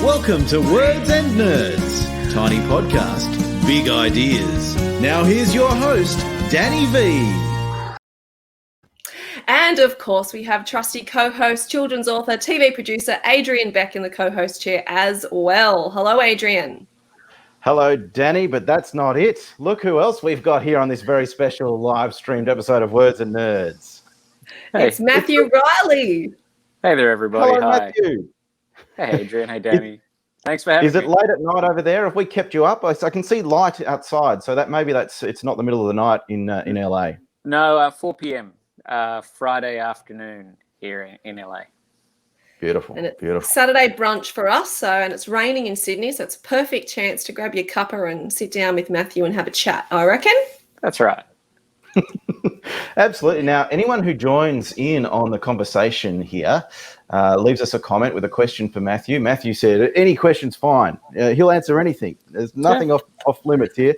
Welcome to Words and Nerds, tiny podcast, big ideas. Now here's your host, Danny V. And of course, we have trusty co-host, children's author, TV producer, Adrian Beck in the co-host chair as well. Hello, Adrian. Hello, Danny, but that's not it. Look who else we've got here on this very special live-streamed episode of Words and Nerds. Hey. It's Matthew Reilly. Hey there, everybody. Hello, Hi. Matthew. Hey, Adrian. Hey, Danny. Thanks for having me. Is it late at night over there? Have we kept you up? I can see light outside, so that maybe it's not the middle of the night in LA. No, 4 p.m. Friday afternoon here in LA. Beautiful, And it's beautiful. Saturday brunch for us, and it's raining in Sydney, so it's a perfect chance to grab your cuppa and sit down with Matthew and have a chat, I reckon. That's right. Absolutely. Now, anyone who joins in on the conversation here leaves us a comment with a question for Matthew. Matthew said, any question's fine. He'll answer anything. There's nothing off limits here.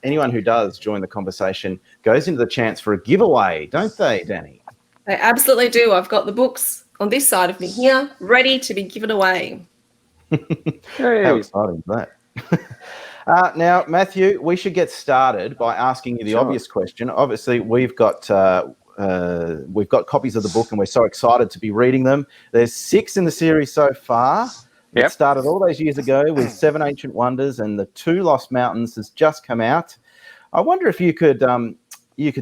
Anyone who does join the conversation goes into the chance for a giveaway, don't they, Danny? They absolutely do. I've got the books on this side of me here, ready to be given away. How exciting is that? Now, Matthew, we should get started by asking you the obvious question. Obviously, we've got copies of the book, and we're so excited to be reading them. There's 6 in the series so far. Yep. It started all those years ago with 7 Ancient Wonders, and the 2 Lost Mountains has just come out. I wonder if you could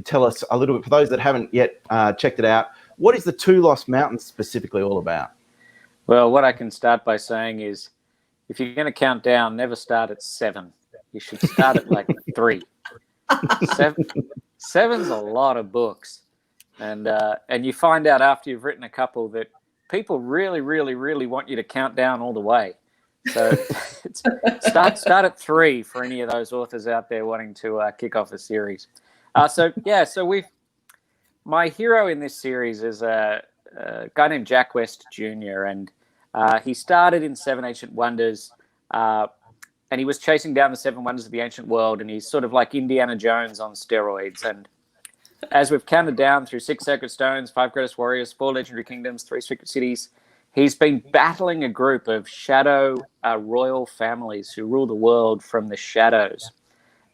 tell us a little bit, for those that haven't yet checked it out, what is the 2 Lost Mountains specifically all about? Well, what I can start by saying is, if you're going to count down, never start at 7. You should start at like 3. 7's a lot of books, and you find out after you've written a couple that people really, really, really want you to count down all the way. So start at 3 for any of those authors out there wanting to kick off a series. My hero in this series is a guy named Jack West Jr. and he started in 7 Ancient Wonders, and he was chasing down the 7 wonders of the ancient world, and he's sort of like Indiana Jones on steroids. And as we've counted down through 6 sacred stones, 5 greatest warriors, 4 legendary kingdoms, 3 secret cities, he's been battling a group of shadow royal families who rule the world from the shadows.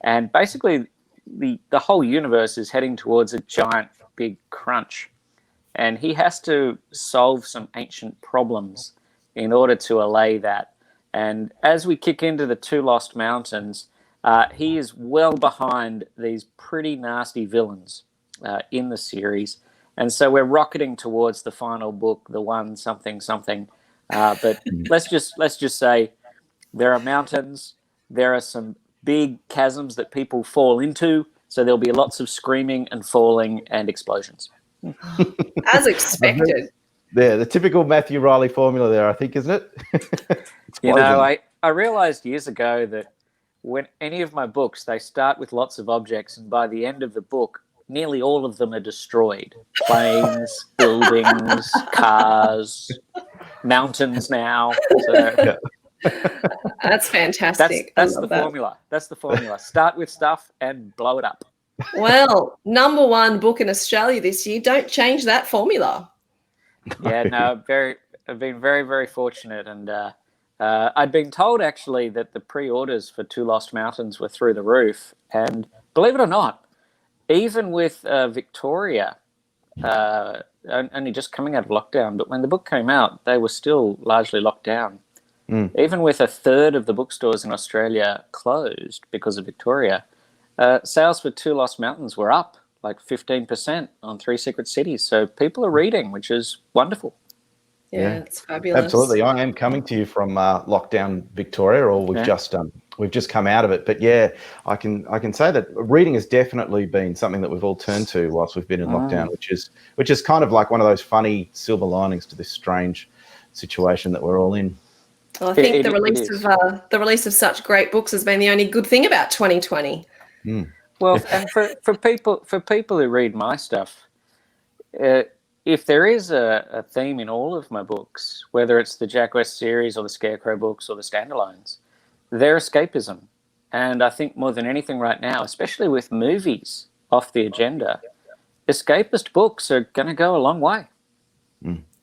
And basically, the whole universe is heading towards a giant, big crunch. And he has to solve some ancient problems in order to allay that. And as we kick into the 2 Lost Mountains, he is well behind these pretty nasty villains in the series. And so we're rocketing towards the final book, the one something something. But let's just say there are mountains, there are some big chasms that people fall into, so there'll be lots of screaming and falling and explosions. As expected. Yeah, the typical Matthew Reilly formula there, I think, isn't it? You know, I realized years ago that when any of my books, they start with lots of objects, and by the end of the book, nearly all of them are destroyed. Planes, buildings, cars, mountains now. So, That's fantastic. That's the formula. That's the formula. Start with stuff and blow it up. Well, number 1 book in Australia this year. Don't change that formula. Yeah, no, I've been very, very fortunate. And I'd been told, actually, that the pre-orders for 2 Lost Mountains were through the roof. And believe it or not, even with Victoria only just coming out of lockdown, but when the book came out, they were still largely locked down. Even with a third of the bookstores in Australia closed because of Victoria, sales for 2 Lost Mountains were up like 15% on 3 secret cities. So people are reading, which is wonderful. Yeah, it's fabulous. Absolutely. I am coming to you from lockdown Victoria, or we've just come out of it. But yeah, I can say that reading has definitely been something that we've all turned to whilst we've been in lockdown, which is kind of like one of those funny silver linings to this strange situation that we're all in. Well, I think the release of such great books has been the only good thing about 2020. Well, and for people who read my stuff, if there is a theme in all of my books, whether it's the Jack West series or the Scarecrow books or the standalones, they're escapism. And I think more than anything right now, especially with movies off the agenda, escapist books are going to go a long way.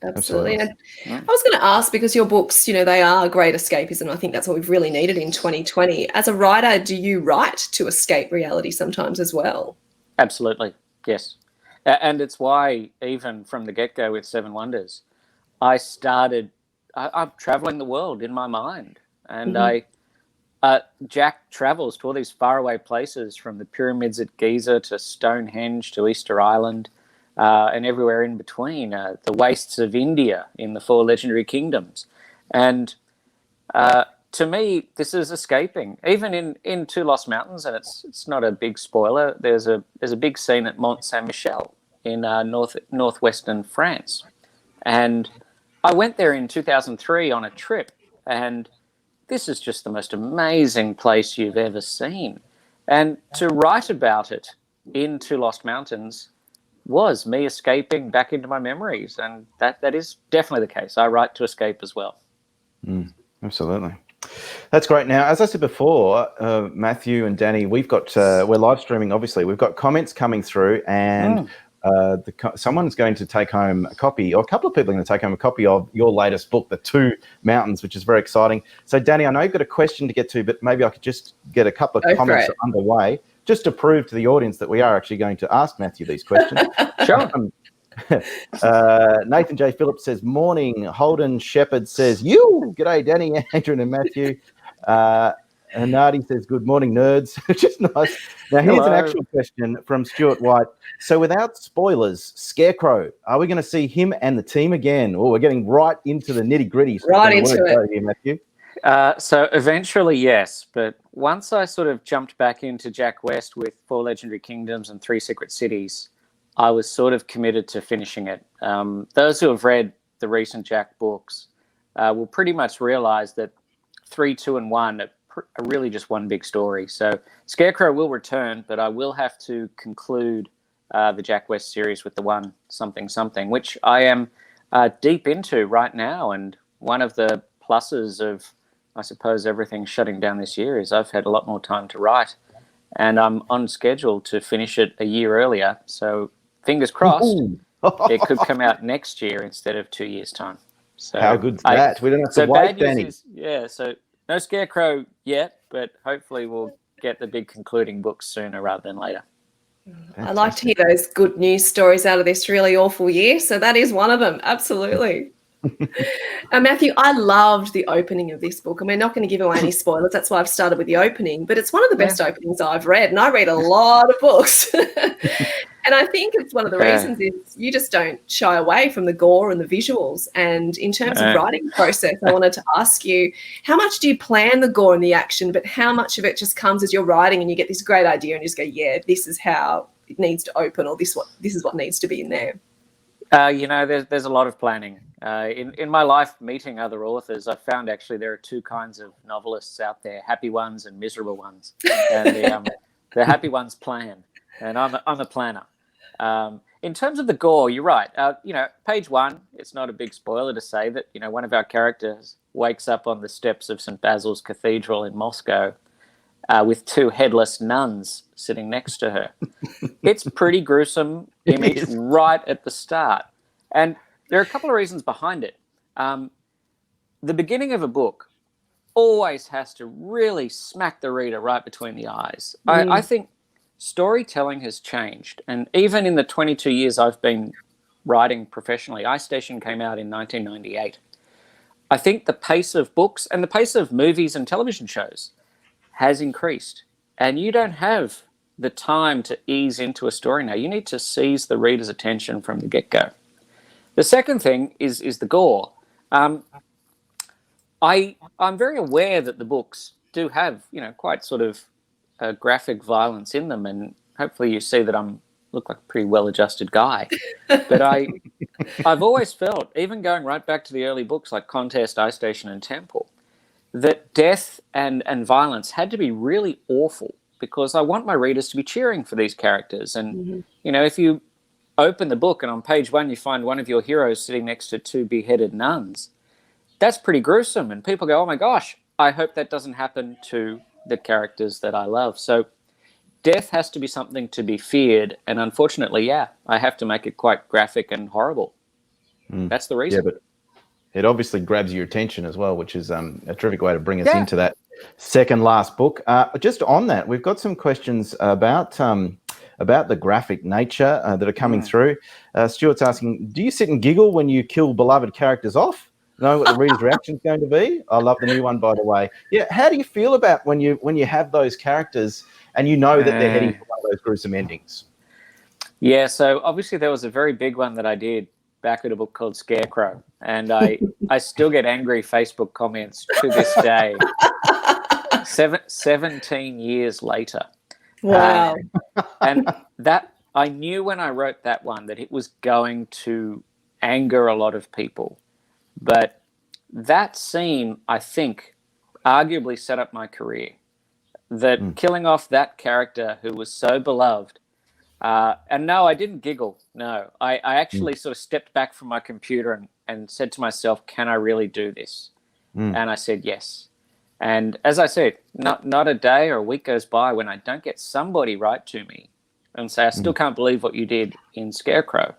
Absolutely. And I was going to ask, because your books, they are great escapism. I think that's what we've really needed in 2020. As a writer, do you write to escape reality sometimes as well? Absolutely, yes. And it's why, even from the get-go with Seven Wonders, I'm traveling the world in my mind. And Jack travels to all these faraway places, from the pyramids at Giza to Stonehenge to Easter Island, and everywhere in between, the wastes of India in the Four Legendary Kingdoms. And to me, this is escaping. Even in Two Lost Mountains, and it's not a big spoiler, there's a big scene at Mont Saint-Michel in northwestern France. And I went there in 2003 on a trip, and this is just the most amazing place you've ever seen. And to write about it in Two Lost Mountains was me escaping back into my memories. And that is definitely the case. I write to escape as well. Absolutely. That's great. Now, as I said before, Matthew and Danny, we're live streaming, obviously. We've got comments coming through, and someone's going to take home a copy, or a couple of people are going to take home a copy of your latest book, The Two Mountains, which is very exciting. So, Danny, I know you've got a question to get to, but maybe I could just get a couple of comments underway, just to prove to the audience that we are actually going to ask Matthew these questions. Sure. Nathan J. Phillips says, morning. Holden Shepherd says, g'day, Danny, Adrian and Matthew. And Nadi says, good morning, nerds, which is nice. Now, here's an actual question from Stuart White. So without spoilers, Scarecrow, are we going to see him and the team again? Oh, we're getting right into the nitty-gritty. Right into it. Here, Matthew. So eventually, yes. But once I sort of jumped back into Jack West with Four Legendary Kingdoms and Three Secret Cities, I was sort of committed to finishing it. Those who have read the recent Jack books will pretty much realize that 3, 2, and 1 are really just one big story. So Scarecrow will return, but I will have to conclude the Jack West series with the one something, which I am deep into right now. And one of the pluses of, I suppose, everything shutting down this year is I've had a lot more time to write, and I'm on schedule to finish it a year earlier. So fingers crossed, it could come out next year instead of 2 years' time. So how good's that? We don't have to wait, Danny. So no Scarecrow yet, but hopefully we'll get the big concluding books sooner rather than later. I like to hear those good news stories out of this really awful year. So that is one of them. Absolutely. Matthew, I loved the opening of this book, and we're not going to give away any spoilers. That's why I've started with the opening, but it's one of the best openings I've read, and I read a lot of books. And I think it's one of the reasons is you just don't shy away from the gore and the visuals. And in terms of writing process, I wanted to ask you, how much do you plan the gore and the action, but how much of it just comes as you're writing and you get this great idea and you just go, yeah, this is how it needs to open, or this is what needs to be in there? There's a lot of planning. In my life, meeting other authors, I've found actually there are two kinds of novelists out there: happy ones and miserable ones. And the happy ones plan, and I'm a planner. In terms of the gore, you're right. Page 1, it's not a big spoiler to say that one of our characters wakes up on the steps of St. Basil's Cathedral in Moscow with 2 headless nuns sitting next to her. It's a pretty gruesome image right at the start. And there are a couple of reasons behind it. The beginning of a book always has to really smack the reader right between the eyes. I think storytelling has changed. And even in the 22 years I've been writing professionally, Ice Station came out in 1998. I think the pace of books and the pace of movies and television shows has increased. And you don't have the time to ease into a story now. You need to seize the reader's attention from the get-go. The second thing is the gore. I'm very aware that the books do have, quite sort of graphic violence in them, and hopefully you see that look like a pretty well-adjusted guy. But I've always felt, even going right back to the early books like Contest, Ice Station, and Temple, that death and violence had to be really awful, because I want my readers to be cheering for these characters. And, if you open the book and on page 1 you find one of your heroes sitting next to 2 beheaded nuns, that's pretty gruesome. And people go, oh my gosh, I hope that doesn't happen to the characters that I love. So death has to be something to be feared. And unfortunately, I have to make it quite graphic and horrible. That's the reason. Yeah, but it obviously grabs your attention as well, which is a terrific way to bring us into that second last book. Just on that, we've got some questions about the graphic nature that are coming through. Stuart's asking, do you sit and giggle when you kill beloved characters off, knowing what the reader's reaction is going to be? I love the new one, by the way. Yeah, how do you feel about when you have those characters and you know that they're heading for one of those gruesome endings? Yeah, so obviously there was a very big one that I did back at a book called Scarecrow, and I still get angry Facebook comments to this day, 17 years later. Wow. And that I knew when I wrote that one that it was going to anger a lot of people, but that scene, I think, arguably set up my career. That killing off that character who was so beloved. And no, I didn't giggle. No, I actually sort of stepped back from my computer and said to myself, can I really do this? And I said yes. And as I said, not a day or a week goes by when I don't get somebody write to me and say, I still can't believe what you did in Scarecrow.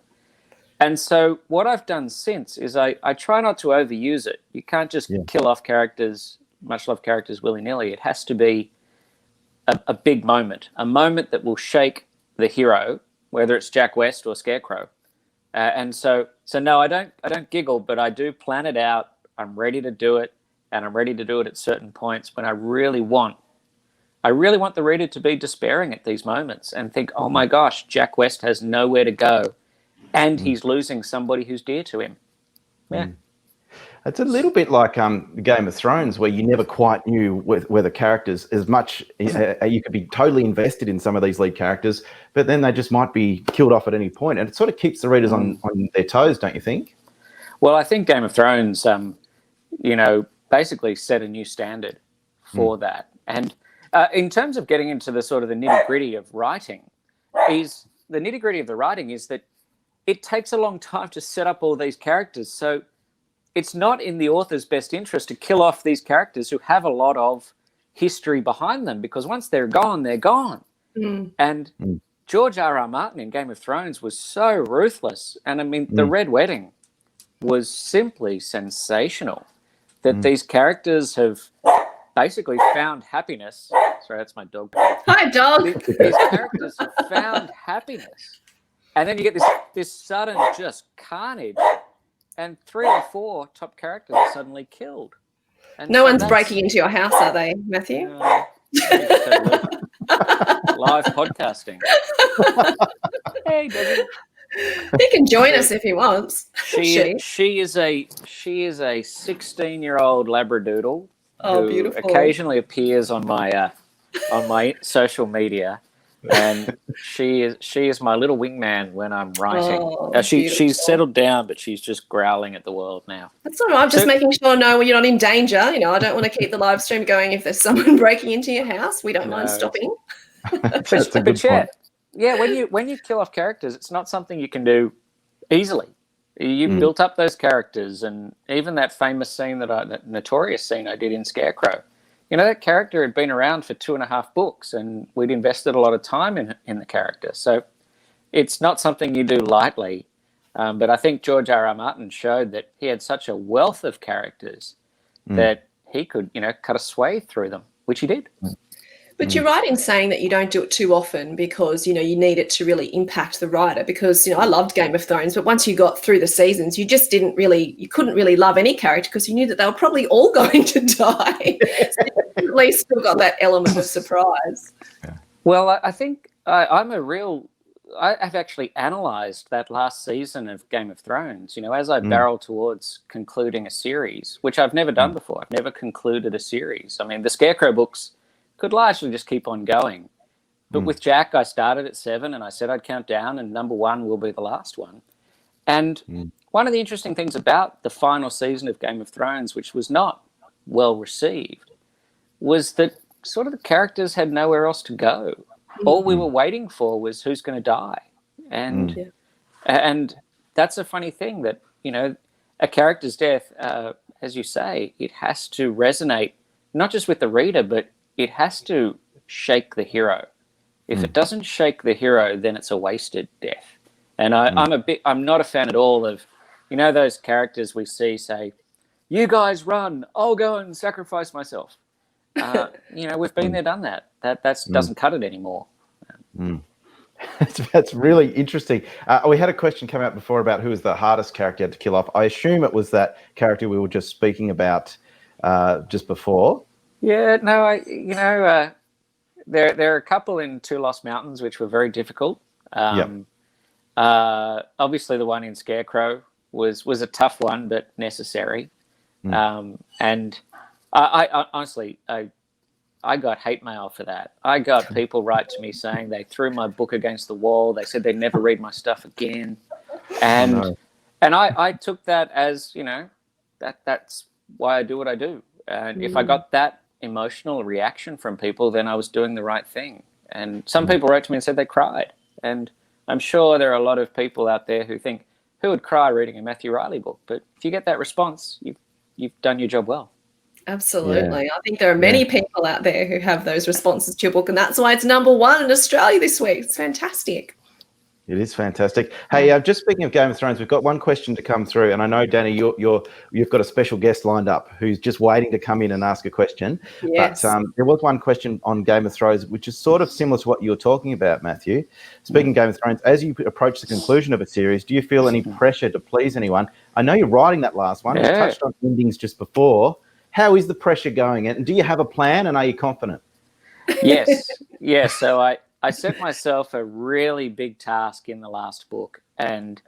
And so what I've done since is I try not to overuse it. You can't just kill off characters, much loved characters willy-nilly. It has to be a big moment, a moment that will shake the hero, whether it's Jack West or Scarecrow. And so no, I don't giggle, but I do plan it out. I'm ready to do it, and I'm ready to do it at certain points when I really want the reader to be despairing at these moments and think, oh my gosh, Jack West has nowhere to go, and he's losing somebody who's dear to him. Yeah. It's a little bit like Game of Thrones, where you never quite knew where the characters, as much you could be totally invested in some of these lead characters, but then they just might be killed off at any point, and it sort of keeps the readers on their toes, don't you think? Well, I think Game of Thrones, basically set a new standard for that. And in terms of getting into the sort of the nitty-gritty of writing, is that it takes a long time to set up all these characters. So it's not in the author's best interest to kill off these characters who have a lot of history behind them, because once they're gone, they're gone. And George R.R. Martin in Game of Thrones was so ruthless. And I mean, the Red Wedding was simply sensational, that these characters have basically found happiness. Sorry, that's my dog. Hi, dog. These characters have found happiness. And then you get this sudden just carnage, and 3 or 4 top characters are suddenly killed. And no one's breaking into your house, are they, Matthew? Live podcasting. Hey, Debbie. He can join us if he wants. She is a 16-year-old Labradoodle who beautiful. occasionally appears on my social media. And she is my little wingman when I'm writing. She's settled down, but she's just growling at the world now. That's all right. I'm just making sure you're not in danger. I don't want to keep the live stream going if there's someone breaking into your house. We don't mind stopping. That's a good point. Yeah, when you kill off characters, it's not something you can do easily. You built up those characters, and even that famous scene that notorious scene I did in Scarecrow. That character had been around for 2.5 books, and we'd invested a lot of time in the character. So it's not something you do lightly. But I think George R.R. Martin showed that he had such a wealth of characters that he could, cut a swathe through them, which he did. But you're right in saying that you don't do it too often because, you need it to really impact the writer because, I loved Game of Thrones, but once you got through the seasons, you just you couldn't really love any character because you knew that they were probably all going to die. So you at least still got that element of surprise. Well, I think I've actually analysed that last season of Game of Thrones, as I barrel towards concluding a series, which I've never done before. I've never concluded a series. I mean, the Scarecrow books could largely just keep on going. But with Jack, I started at 7 and I said I'd count down and number 1 will be the last one. And one of the interesting things about the final season of Game of Thrones, which was not well received, was that sort of the characters had nowhere else to go. All we were waiting for was who's going to die. And that's a funny thing that, a character's death, as you say, it has to resonate not just with the reader, but it has to shake the hero. If it doesn't shake the hero, then it's a wasted death. And I'm not a fan at all of You know those characters we see say, "You guys run, I'll go and sacrifice myself." We've been there, done that. That doesn't cut it anymore. That's really interesting. We had a question come out before about who was the hardest character to kill off. I assume it was that character we were just speaking about just before. Yeah, no, there are a couple in Two Lost Mountains which were very difficult. Obviously, the one in Scarecrow was a tough one, but necessary. And I honestly, I got hate mail for that. I got people write to me saying they threw my book against the wall. They said they'd never read my stuff again. And I took that as, that's why I do what I do. And if I got that emotional reaction from people, then I was doing the right thing. And some people wrote to me and said they cried. And I'm sure there are a lot of people out there who think, who would cry reading a Matthew Reilly book? But if you get that response, you've done your job well. Absolutely. Yeah. I think there are many people out there who have those responses to your book, and that's why it's #1 in Australia this week. It's fantastic. It is fantastic. Hey, just speaking of Game of Thrones, we've got one question to come through, and I know, Danny, you've got a special guest lined up who's just waiting to come in and ask a question. Yes. But there was one question on Game of Thrones, which is sort of similar to what you were talking about, Matthew. Speaking of Game of Thrones, as you approach the conclusion of a series, do you feel any pressure to please anyone? I know you're writing that last one. You touched on endings just before. How is the pressure going? And do you have a plan, and are you confident? Yes. So I set myself a really big task in the last book, and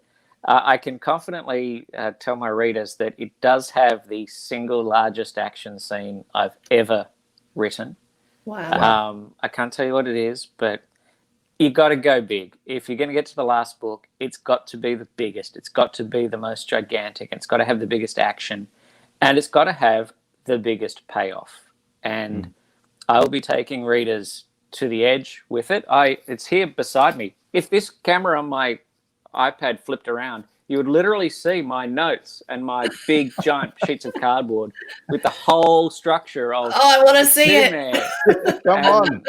I can confidently tell my readers that it does have the single largest action scene I've ever written. Wow. I can't tell you what it is, but you've got to go big. If you're going to get to the last book, it's got to be the biggest. It's got to be the most gigantic. It's got to have the biggest action, and it's got to have the biggest payoff. And I'll be taking readers to the edge with it. It's here beside me. If this camera on my iPad flipped around, you would literally see my notes and my big giant sheets of cardboard with the whole structure of. Oh, I want to see it. Come on.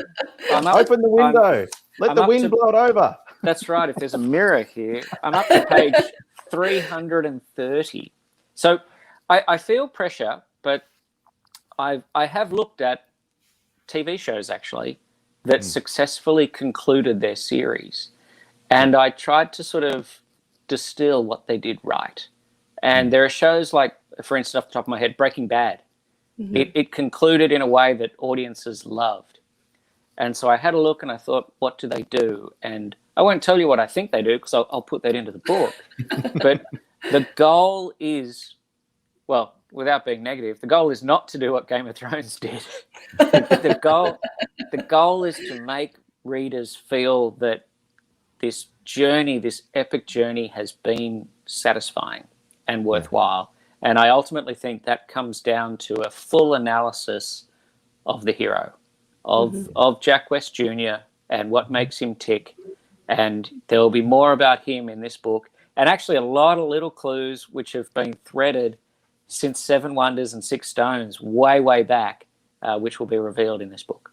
Open the window. Let the wind blow it over. That's right. If there's a mirror here, I'm up to page 330. So I feel pressure, but I have looked at TV shows actually that successfully concluded their series, and I tried to sort of distill what they did right. And there are shows like, for instance, off the top of my head, Breaking Bad. It concluded in a way that audiences loved. And so I had a look and I thought, what do they do? And I won't tell you what I think they do because I'll put that into the book. But the goal is, well, without being negative, the goal is not to do what Game of Thrones did. The goal is to make readers feel that this journey, this epic journey, has been satisfying and worthwhile. And I ultimately think that comes down to a full analysis of the hero, of Jack West Jr. and what makes him tick. And there will be more about him in this book, and actually a lot of little clues which have been threaded since Seven Wonders and Six Stones, way back, which will be revealed in this book.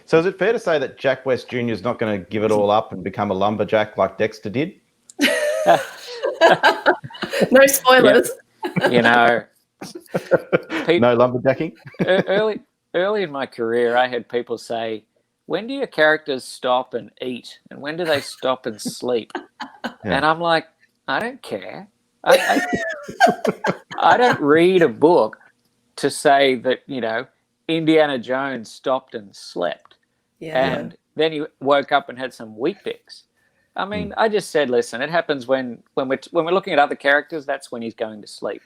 So is it fair to say that Jack West Jr. is not going to give it all up and become a lumberjack like Dexter did? No spoilers. No lumberjacking? early in my career, I had people say, when do your characters stop and eat? And when do they stop and sleep? And I'm like, I don't care. I don't read a book to say that, Indiana Jones stopped and slept. And then he woke up and had some wheat bix. I mean, I just said, listen, it happens when we're looking at other characters, that's when he's going to sleep.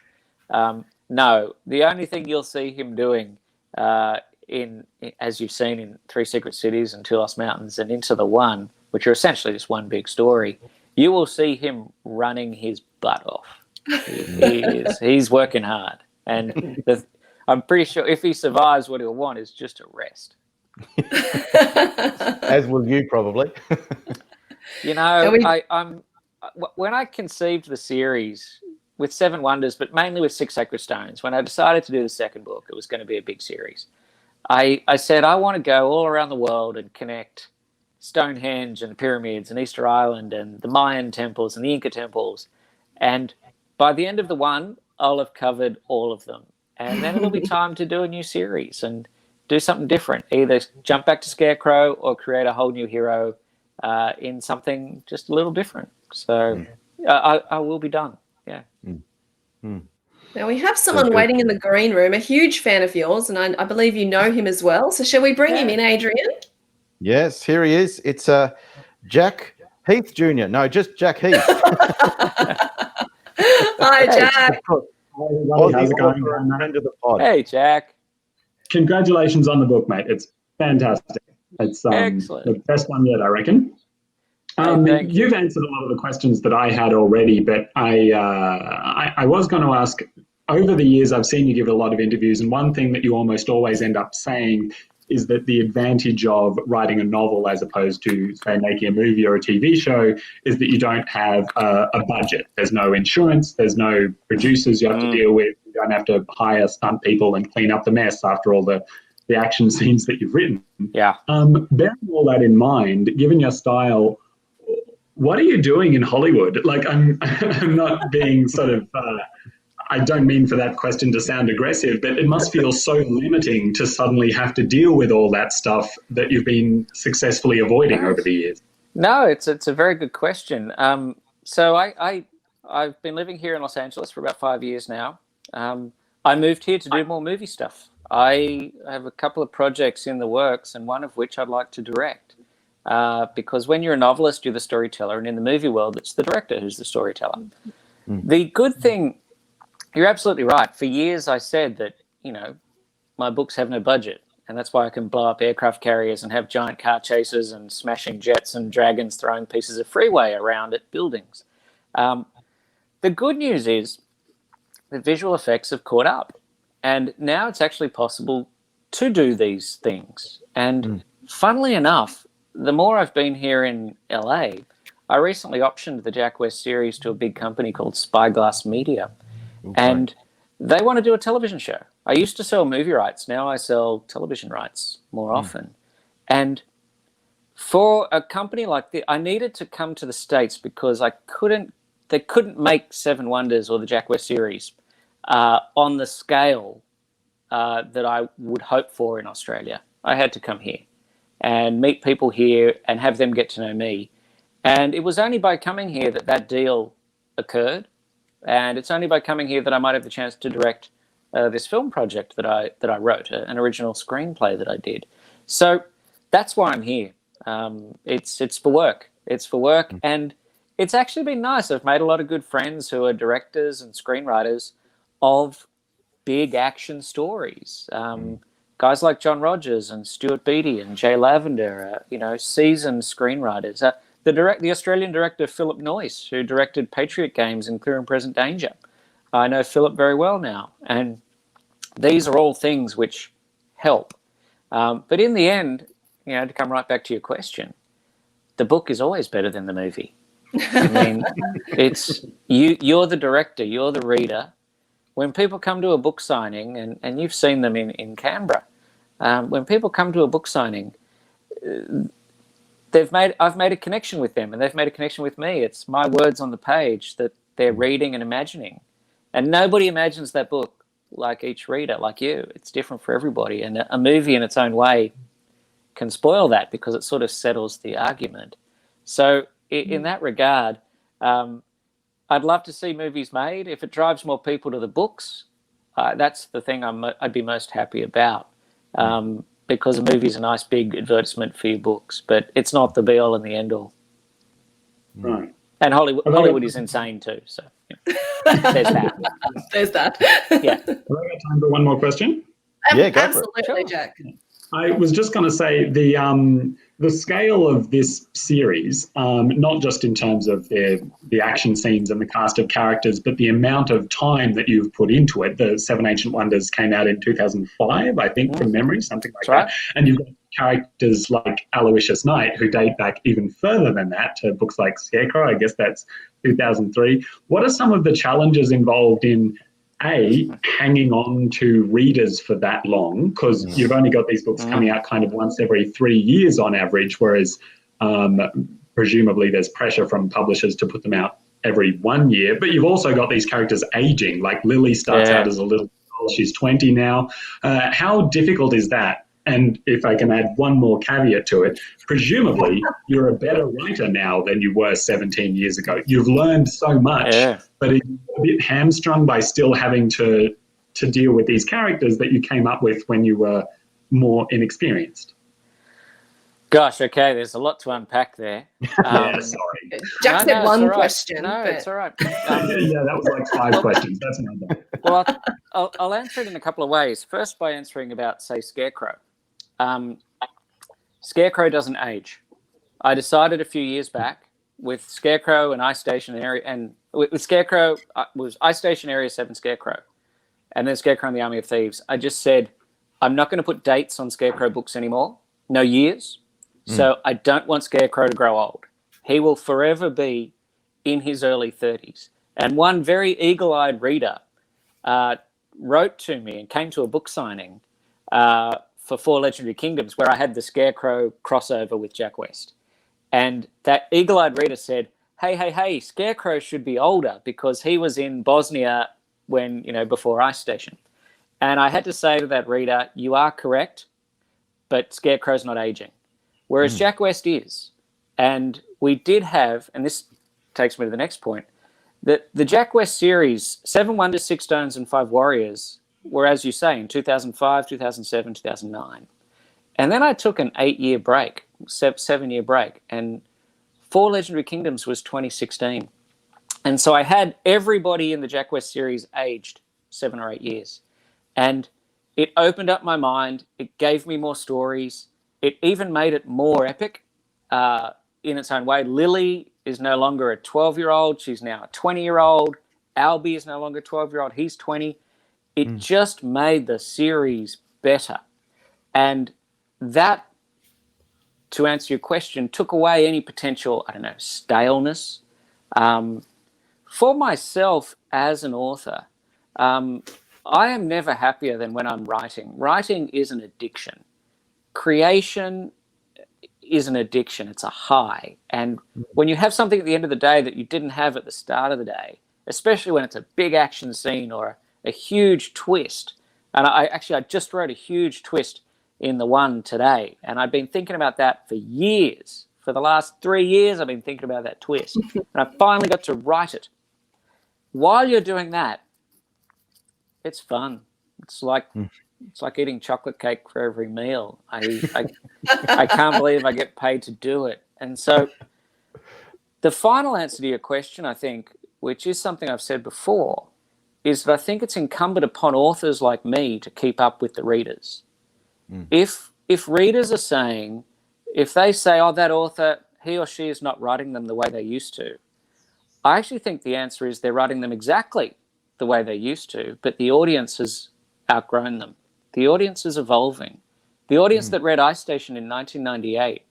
No, the only thing you'll see him doing as you've seen in Three Secret Cities and Two Lost Mountains and Into the One, which are essentially just one big story, you will see him running his butt off. He's working hard. And I'm pretty sure if he survives, what he'll want is just a rest. As will you probably. When I conceived the series with Seven Wonders, but mainly with Six Sacred Stones, when I decided to do the second book, it was going to be a big series. I said, I want to go all around the world and connect Stonehenge and the pyramids and Easter Island and the Mayan temples and the Inca temples And by the end of the one, I'll have covered all of them. And then it'll be time to do a new series and do something different. Either jump back to Scarecrow or create a whole new hero in something just a little different. So I will be done. Yeah. Now we have someone waiting in the green room, a huge fan of yours, and I believe you know him as well. So shall we bring him in, Adrian? Yes, here he is. It's Heath Jr. No, just Jack Heath. Hi, Jack. How's it going? Hey, Jack. Congratulations on the book, mate. It's fantastic. It's Excellent. The best one yet, I reckon. You've answered a lot of the questions that I had already, but I was going to ask, over the years, I've seen you give a lot of interviews, and one thing that you almost always end up saying is that the advantage of writing a novel as opposed to, say, making a movie or a TV show is that you don't have a budget. There's no insurance, there's no producers you have to deal with, you don't have to hire stunt people and clean up the mess after all the action scenes that you've written. Yeah. Bearing all that in mind, given your style, what are you doing in Hollywood? Like, I'm not being sort of, I don't mean for that question to sound aggressive, but it must feel so limiting to suddenly have to deal with all that stuff that you've been successfully avoiding over the years. No, it's a very good question. So I've been living here in Los Angeles for about 5 years now. I moved here to do more movie stuff. I have a couple of projects in the works, and one of which I'd like to direct. Because when you're a novelist, you're the storyteller, and in the movie world, it's the director who's the storyteller. The good thing, you're absolutely right. For years, I said that, my books have no budget, and that's why I can blow up aircraft carriers and have giant car chases and smashing jets and dragons throwing pieces of freeway around at buildings. The good news is the visual effects have caught up, and now it's actually possible to do these things. And funnily enough, the more I've been here in LA, I recently optioned the Jack West series to a big company called Spyglass Media. And they want to do a television show. I used to sell movie rights. Now I sell television rights more often. And for a company like this, I needed to come to the States because they couldn't make Seven Wonders or the Jack West series on the scale that I would hope for in Australia. I had to come here and meet people here and have them get to know me. And it was only by coming here that deal occurred. And it's only by coming here that I might have the chance to direct this film project that I wrote, an original screenplay that I did. So that's why I'm here. It's for work. It's for work. And it's actually been nice. I've made a lot of good friends who are directors and screenwriters of big action stories. Guys like John Rogers and Stuart Beattie and Jay Lavender, seasoned screenwriters. The Australian director Philip Noyce, who directed Patriot Games and Clear and Present Danger. I know Philip very well now, and these are all things which help. But in the end, to come right back to your question, the book is always better than the movie. I mean, it's you're the director, you're the reader. When people come to a book signing, and you've seen them in Canberra, when people come to a book signing, I've made a connection with them, and they've made a connection with me. It's my words on the page that they're reading and imagining. And nobody imagines that book like each reader, like you. It's different for everybody. And a movie in its own way can spoil that because it sort of settles the argument. So in that regard, I'd love to see movies made. If it drives more people to the books, that's the thing I'd be most happy about. Because a movie is a nice big advertisement for your books, but it's not the be-all and the end-all. Right. And Hollywood is insane too, so there's that. There's that. Yeah. Have I got time for one more question? Yeah, go for it. Absolutely, Sure. Jack. I was just going to say the scale of this series, not just in terms of the action scenes and the cast of characters, but the amount of time that you've put into it. The Seven Ancient Wonders came out in 2005, I think, from memory, something like that. And you've got characters like Aloysius Knight, who date back even further than that to books like Scarecrow. I guess that's 2003. What are some of the challenges involved in hanging on to readers for that long, because you've only got these books coming out kind of once every 3 years on average, whereas presumably there's pressure from publishers to put them out every 1 year, but you've also got these characters aging. Like Lily starts out as a little girl, she's 20 now. How difficult is that? And if I can add one more caveat to it, presumably you're a better writer now than you were 17 years ago. You've learned so much, but are you a bit hamstrung by still having to deal with these characters that you came up with when you were more inexperienced? Gosh, okay, there's a lot to unpack there. Sorry. Jack said one question. No, it's all right. Yeah, that was like 5 questions. That's my bad. Well, I'll answer it in a couple of ways. First, by answering about, say, Scarecrow. Scarecrow doesn't age. I decided a few years back with Scarecrow and Ice Station Area, and with Scarecrow was Ice Station Area 7 Scarecrow, and then Scarecrow and the Army of Thieves. I just said, I'm not going to put dates on Scarecrow books anymore, no years. So I don't want Scarecrow to grow old. He will forever be in his early 30s. And one very eagle-eyed reader wrote to me and came to a book signing for 4 Legendary Kingdoms where I had the Scarecrow crossover with Jack West. And that eagle-eyed reader said, hey, Scarecrow should be older because he was in Bosnia when, before Ice Station. And I had to say to that reader, you are correct, but Scarecrow's not aging. Whereas Jack West is. And we did have, and this takes me to the next point, that the Jack West series, 7 Wonders, 6 Stones, and 5 Warriors, were, as you say, in 2005, 2007, 2009. And then I took an 8-year break, 7-year break, and 4 Legendary Kingdoms was 2016. And so I had everybody in the Jack West series aged 7 or 8 years. And it opened up my mind. It gave me more stories. It even made it more epic in its own way. Lily is no longer a 12-year-old. She's now a 20-year-old. Albie is no longer a 12-year-old. He's 20. It just made the series better. And that, to answer your question, took away any potential, staleness. For myself as an author, I am never happier than when I'm writing. Writing is an addiction. Creation is an addiction. It's a high. And when you have something at the end of the day that you didn't have at the start of the day, especially when it's a big action scene or a huge twist, and I just wrote a huge twist in the one today, and I've been thinking about that for years. For the last 3 years, I've been thinking about that twist, and I finally got to write it. While you're doing that, it's fun. It's like eating chocolate cake for every meal. I can't believe I get paid to do it. And so the final answer to your question, I think, which is something I've said before, is that I think it's incumbent upon authors like me to keep up with the readers. If readers are saying, if they say, oh, that author, he or she is not writing them the way they used to, I actually think the answer is they're writing them exactly the way they used to, but the audience has outgrown them. The audience is evolving. The audience that read Ice Station in 1998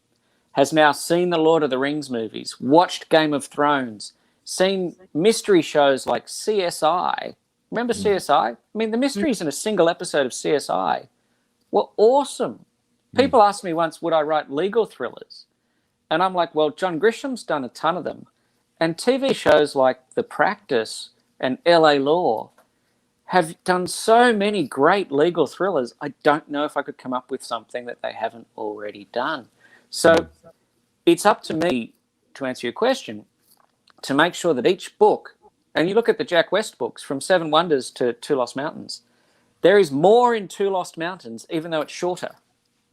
has now seen the Lord of the Rings movies, watched Game of Thrones, seen mystery shows like CSI. Remember CSI? I mean, the mysteries in a single episode of CSI were awesome. People asked me once, would I write legal thrillers? And I'm like, well, John Grisham's done a ton of them. And TV shows like The Practice and LA Law have done so many great legal thrillers. I don't know if I could come up with something that they haven't already done. So it's up to me, to answer your question, to make sure that each book, and you look at the Jack West books from 7 Wonders to 2 Lost Mountains, there is more in 2 Lost Mountains, even though it's shorter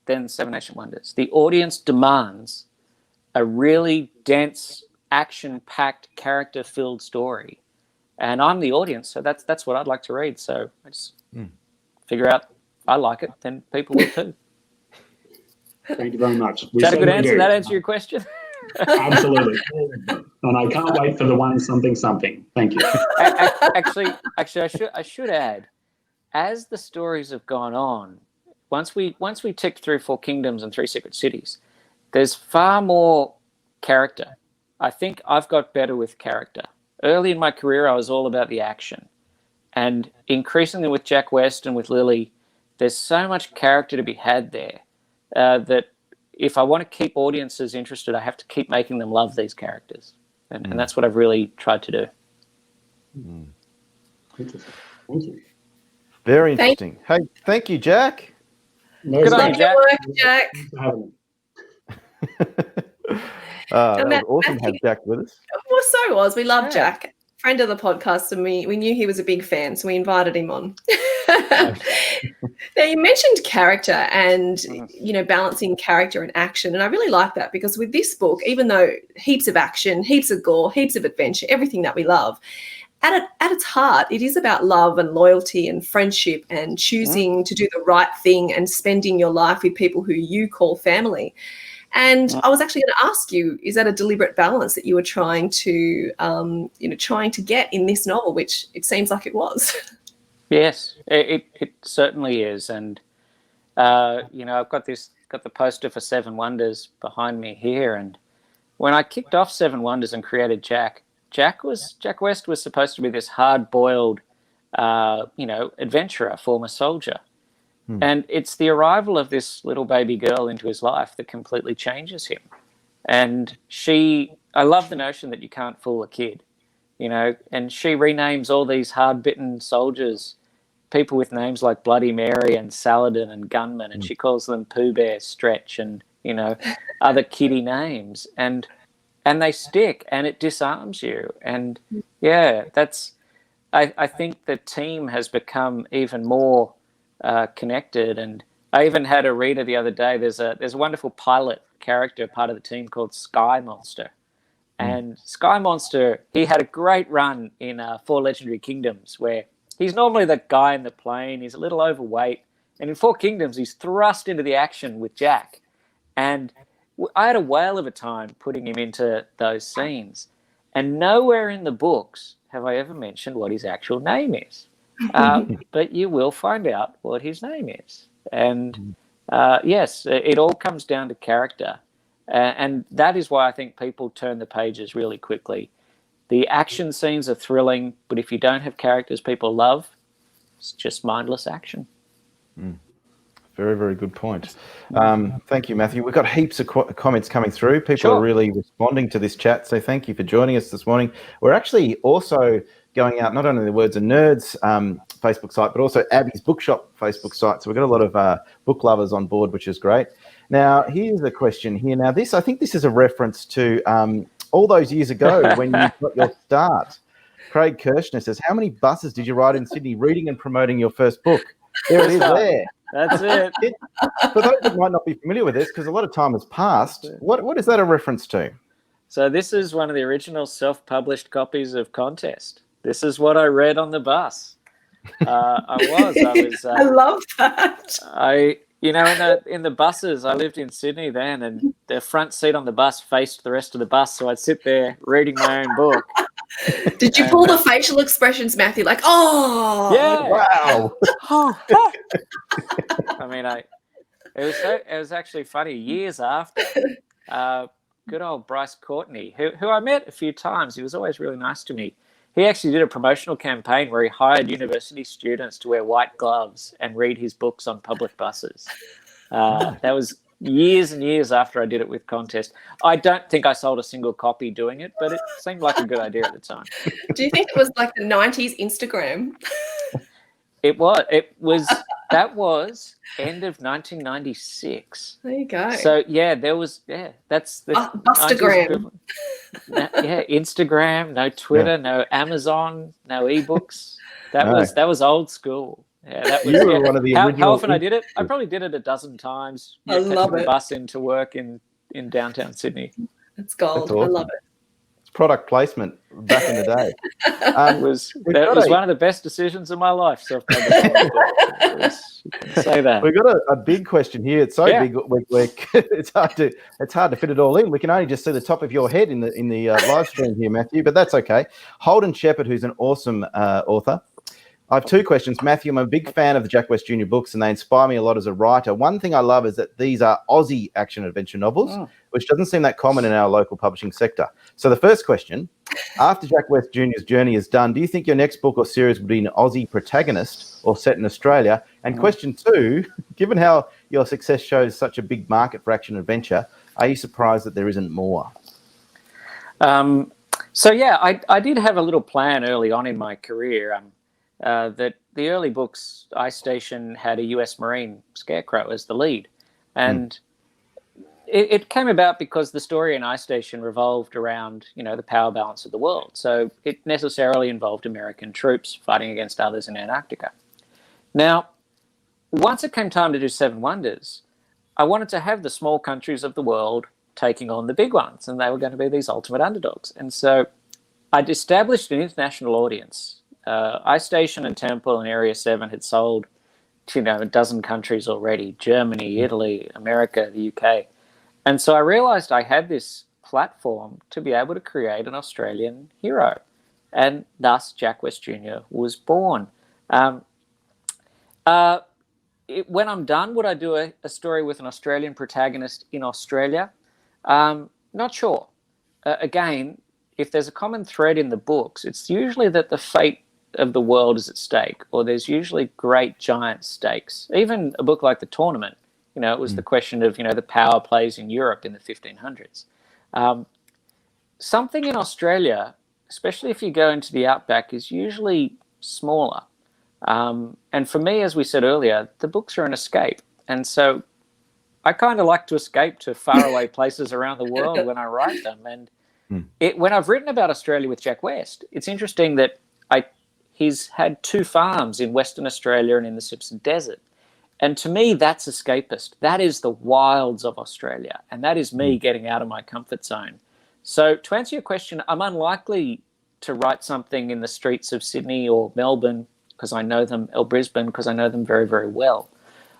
than 7 Ancient Wonders. The audience demands a really dense, action-packed, character-filled story. And I'm the audience, so that's what I'd like to read. So I just figure out I like it, then people will too. Thank you very much. Is that a good answer? That answer your question? Absolutely. And I can't wait for the one something. Thank you. Actually, I should add, as the stories have gone on, once we ticked through 4 Kingdoms and 3 Secret Cities, there's far more character. I think I've got better with character. Early in my career, I was all about the action. And increasingly with Jack West and with Lily, there's so much character to be had there that if I want to keep audiences interested, I have to keep making them love these characters. And that's what I've really tried to do. Interesting. Thank you. Very interesting. Hey, thank you, Jack. No, Good on Love you, Jack. your work, Jack. Thanks for having me. That was awesome to have Jack with us. Well, so was. We love Yeah. Jack, friend of the podcast, and we knew he was a big fan, so we invited him on. Now, you mentioned character and, balancing character and action, and I really like that because with this book, even though heaps of action, heaps of gore, heaps of adventure, everything that we love, at its heart, it is about love and loyalty and friendship and choosing to do the right thing and spending your life with people who you call family. And I was actually going to ask you, is that a deliberate balance that you were trying to get in this novel, which it seems like it was? Yes, it certainly is. And, I've got the poster for Seven Wonders behind me here. And when I kicked off Seven Wonders and created Jack West was supposed to be this hard-boiled, adventurer, former soldier. And it's the arrival of this little baby girl into his life that completely changes him. And I love the notion that you can't fool a kid, and she renames all these hard-bitten soldiers, people with names like Bloody Mary and Saladin and Gunman, and she calls them Pooh Bear, Stretch, and, other kiddie names. And they stick, and it disarms you. And, I think the team has become even more connected. And I even had a reader the other day. There's a wonderful pilot character, part of the team, called Sky Monster. And Sky Monster, he had a great run in Four Legendary Kingdoms, where he's normally the guy in the plane. He's a little overweight. And in Four Kingdoms, he's thrust into the action with Jack. And I had a whale of a time putting him into those scenes. And nowhere in the books have I ever mentioned what his actual name is. But you will find out what his name is. And yes, it all comes down to character. And that is why I think people turn the pages really quickly. The action scenes are thrilling, but if you don't have characters people love, it's just mindless action. Very, very good point. Thank you, Matthew. We've got heaps of comments coming through. People are really responding to this chat, so thank you for joining us this morning. We're actually also going out not only the Words of Nerds Facebook site, but also Abby's Bookshop Facebook site. So we've got a lot of book lovers on board, which is great. Now, here's a question here. Now, I think this is a reference to all those years ago when you got your start. Craig Kirshner says, how many buses did you ride in Sydney reading and promoting your first book? There it is there. That's it. For those that might not be familiar with this, because a lot of time has passed, what is that a reference to? So this is one of the original self-published copies of Contest. This is what I read on the bus. I love that. In the buses, I lived in Sydney then, and the front seat on the bus faced the rest of the bus, so I'd sit there reading my own book. Did you pull the facial expressions, Matthew? Like, oh, yeah, wow. I mean, it was actually funny. Years after, good old Bryce Courtney, who I met a few times. He was always really nice to me. He actually did a promotional campaign where he hired university students to wear white gloves and read his books on public buses. That was years and years after I did it with Contest. I don't think I sold a single copy doing it, but it seemed like a good idea at the time. Do you think it was like the 90s Instagram? It was. That was end of 1996. There you go. So that's the Bustagram. Instagram, no Twitter, no Amazon, no ebooks. That was old school. Yeah, that was. You were one of the original. How often I did it? I probably did it a dozen times. I love it. The bus into work in downtown Sydney. It's gold. That's awesome. I love it. It's product placement back in the day. It was one of the best decisions of my life. So say that. We've got a big question here. It's so big, it's hard to fit it all in. We can only just see the top of your head in the live stream here, Matthew. But that's okay. Holden Shepherd, who's an awesome author. I have two questions. Matthew, I'm a big fan of the Jack West Jr. books, and they inspire me a lot as a writer. One thing I love is that these are Aussie action-adventure novels, which doesn't seem that common in our local publishing sector. So the first question, after Jack West Jr.'s journey is done, do you think your next book or series will be an Aussie protagonist or set in Australia? And question two, given how your success shows such a big market for action-adventure, are you surprised that there isn't more? So yeah, I did have a little plan early on in my career that the early books, Ice Station had a US Marine Scarecrow as the lead. And it came about because the story in Ice Station revolved around, the power balance of the world. So it necessarily involved American troops fighting against others in Antarctica. Now, once it came time to do Seven Wonders, I wanted to have the small countries of the world taking on the big ones, and they were going to be these ultimate underdogs. And so I'd established an international audience. Ice Station and Temple and Area 7 had sold to, a dozen countries already: Germany, Italy, America, the UK. And so I realized I had this platform to be able to create an Australian hero. And thus Jack West Jr. was born. When I'm done, would I do a story with an Australian protagonist in Australia? Not sure. Again, if there's a common thread in the books, it's usually that the fate of the world is at stake, or there's usually great giant stakes. Even a book like The Tournament, it was the question of, the power plays in Europe in the 1500s. Something in Australia, especially if you go into the outback, is usually smaller. And for me, as we said earlier, the books are an escape. And so I kind of like to escape to faraway places around the world when I write them. And when I've written about Australia with Jack West, it's interesting that he's had 2 farms in Western Australia and in the Simpson Desert. And to me, that's escapist. That is the wilds of Australia. And that is me getting out of my comfort zone. So to answer your question, I'm unlikely to write something in the streets of Sydney or Melbourne because I know them, or Brisbane, because I know them very, very well.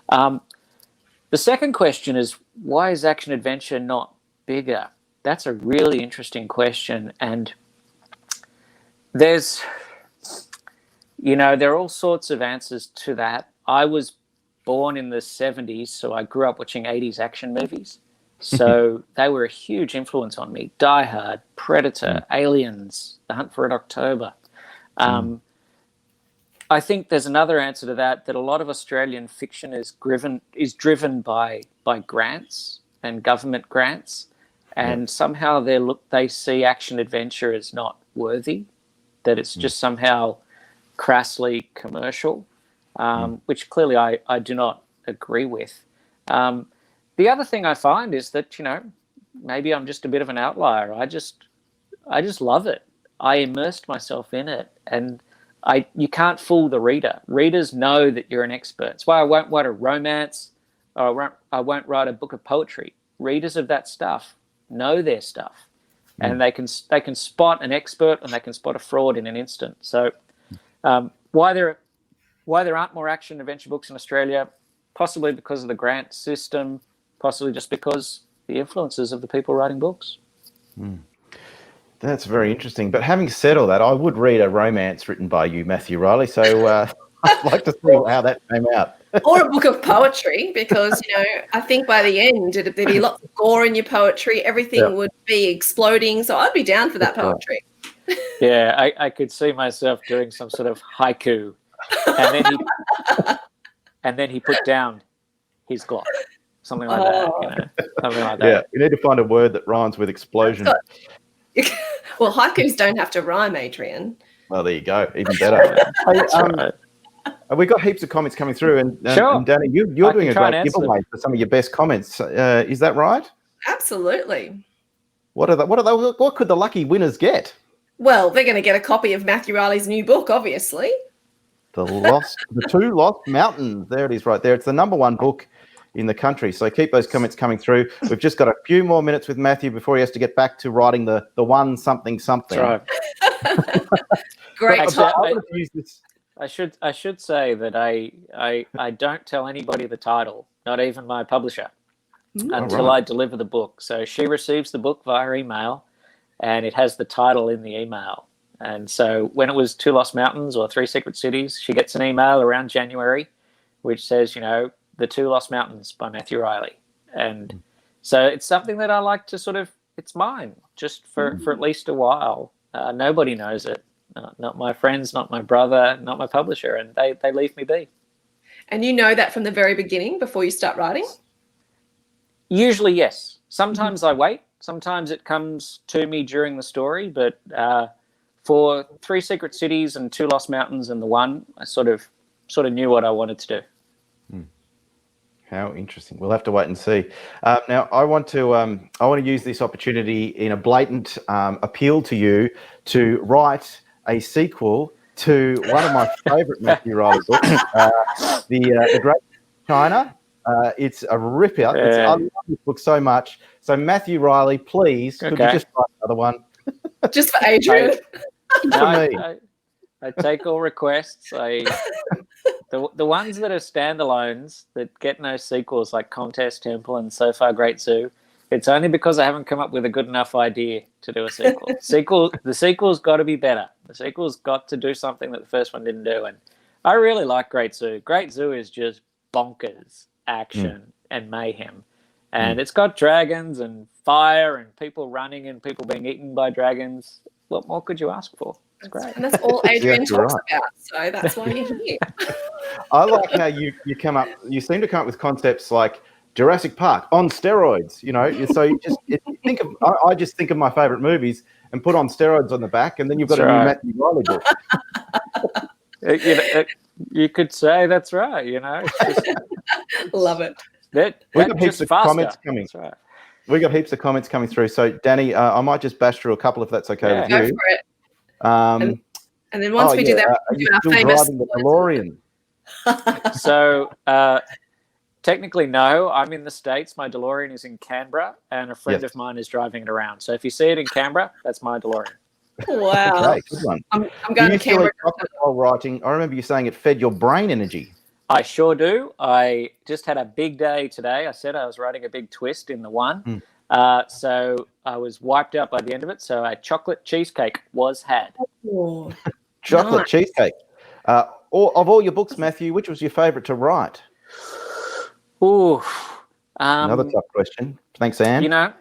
The second question is, why is action adventure not bigger? That's a really interesting question. And there are all sorts of answers to that. I was born in the 70s, so I grew up watching 80s action movies. So they were a huge influence on me. Die Hard, Predator, Aliens, The Hunt for Red October. I think there's another answer to that a lot of Australian fiction is driven by grants and government grants, and somehow they see action adventure as not worthy, that it's just somehow crassly commercial, which clearly I do not agree with. The other thing I find is that, maybe I'm just a bit of an outlier. I just love it. I immersed myself in it, and you can't fool the reader. Readers know that you're an expert. That's why I won't write a romance, or I won't write a book of poetry. Readers of that stuff know their stuff, and they can spot an expert and they can spot a fraud in an instant. So why there aren't more action adventure books in Australia? Possibly because of the grant system, possibly just because the influences of the people writing books. That's very interesting. But having said all that, I would read a romance written by you, Matthew Reilly. So I'd like to see how that came out. Or a book of poetry, because, I think by the end there'd be lots of gore in your poetry. Everything would be exploding. So I'd be down for that poetry. Yeah, I could see myself doing some sort of haiku. And then he put down his Glock. Something like that. Something like that. Yeah, you need to find a word that rhymes with explosion. Well, haikus don't have to rhyme, Adrian. Well, there you go. Even better. We got heaps of comments coming through, and Danny, you're doing a great giveaway for some of your best comments. Is that right? Absolutely. What could the lucky winners get? Well, they're going to get a copy of Matthew Reilly's new book, obviously. The 2 Lost Mountains. There it is, right there. It's the #1 book in the country. So keep those comments coming through. We've just got a few more minutes with Matthew before he has to get back to writing the one something. That's right. Great. I should say that I don't tell anybody the title, not even my publisher, until I deliver the book. So she receives the book via email, and it has the title in the email. And so when it was 2 Lost Mountains or 3 Secret Cities, she gets an email around January, which says, The 2 Lost Mountains by Matthew Reilly. And so it's something that I like to it's mine, just for at least a while. Nobody knows it. Not my friends, not my brother, not my publisher, and they leave me be. And you know that from the very beginning before you start writing? Usually, yes. Sometimes I wait Sometimes it comes to me during the story, but for 3 Secret Cities and 2 Lost Mountains and the one, I sort of knew what I wanted to do. How interesting. We'll have to wait and see. Now, I want to use this opportunity in a blatant appeal to you to write a sequel to one of my favourite Matthew Reilly books, The Great China. It's a ripper. I love this book so much. So, Matthew Reilly, please, could you just write another one? Just for Adrian. I take all requests. The ones that are standalones that get no sequels, like Contest Temple and So Far Great Zoo, it's only because I haven't come up with a good enough idea to do a sequel. The sequel's got to be better. The sequel's got to do something that the first one didn't do. And I really like Great Zoo. Great Zoo is just bonkers action and mayhem. And it's got dragons and fire and people running and people being eaten by dragons. What more could you ask for? It's great. And that's all Adrian talks about, so that's why you're here. I like how you seem to come up with concepts like Jurassic Park on steroids, you know. So I just think of my favourite movies and put on steroids on the back, and then you've got a new Matthew Reilly book. You could say that's right, you know. Love it. We've got heaps of comments coming. That's right. We've got heaps of comments coming through. So, Danny, I might just bash through a couple if that's okay with you. Go for it. And then once we do that, we do our famous driving the DeLorean. So, technically, no. I'm in the States. My DeLorean is in Canberra, and a friend of mine is driving it around. So, if you see it in Canberra, that's my DeLorean. Wow. Okay, good one. I'm going to Canberra. While writing, I remember you saying it fed your brain energy. I sure do. I just had a big day today. I said I was writing a big twist in the one. So I was wiped out by the end of it. So a chocolate cheesecake was had. Oh, chocolate cheesecake. Of all your books, Matthew, which was your favourite to write? Ooh. Another tough question. Thanks, Anne. You know,